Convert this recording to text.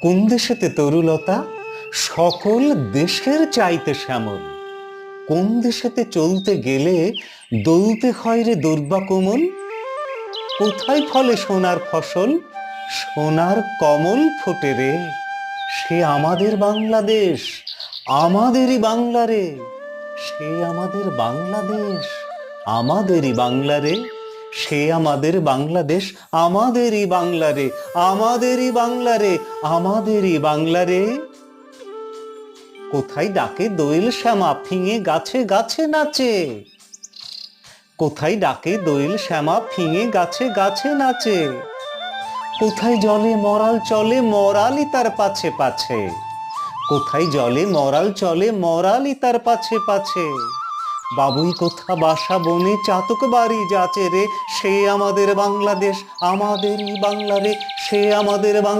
কোন দেশেতে তরুলতা সকল দেশের চাইতে শ্যামল। কোন দেশেতে চলতে গেলে দৌলতে হয় রে দুর্বা কোমল। কোথায় ফলে সোনার ফসল, সোনার কমল ফোটে রে। সে আমাদের বাংলাদেশ, আমাদেরই বাংলা রে। সে আমাদের বাংলাদেশ, আমাদেরই বাংলা রে। সে আমাদের বাংলাদেশ, আমাদেরই বাংলা রে। আমাদেরই বাংলা রে, আমাদেরই বাংলা রে। কোথায় ডাকে দোয়েল শ্যামা ফিঙে গাছে গাছে নাচে। কোথায় ডাকে দোয়েল শ্যামা ফিঙে গাছে গাছে নাচে। কোথায় জলে মরাল চলে মরালই তার পাছে পাছে। কোথায় জলে মরাল চলে মরালই তার পাছে পাছে। বাবুই কোথা বাসা বনে চাতক বাড়ি যাচে রে। সে আমাদের বাংলাদেশ, আমাদেরই বাংলা রে। সে আমাদের বাংলা।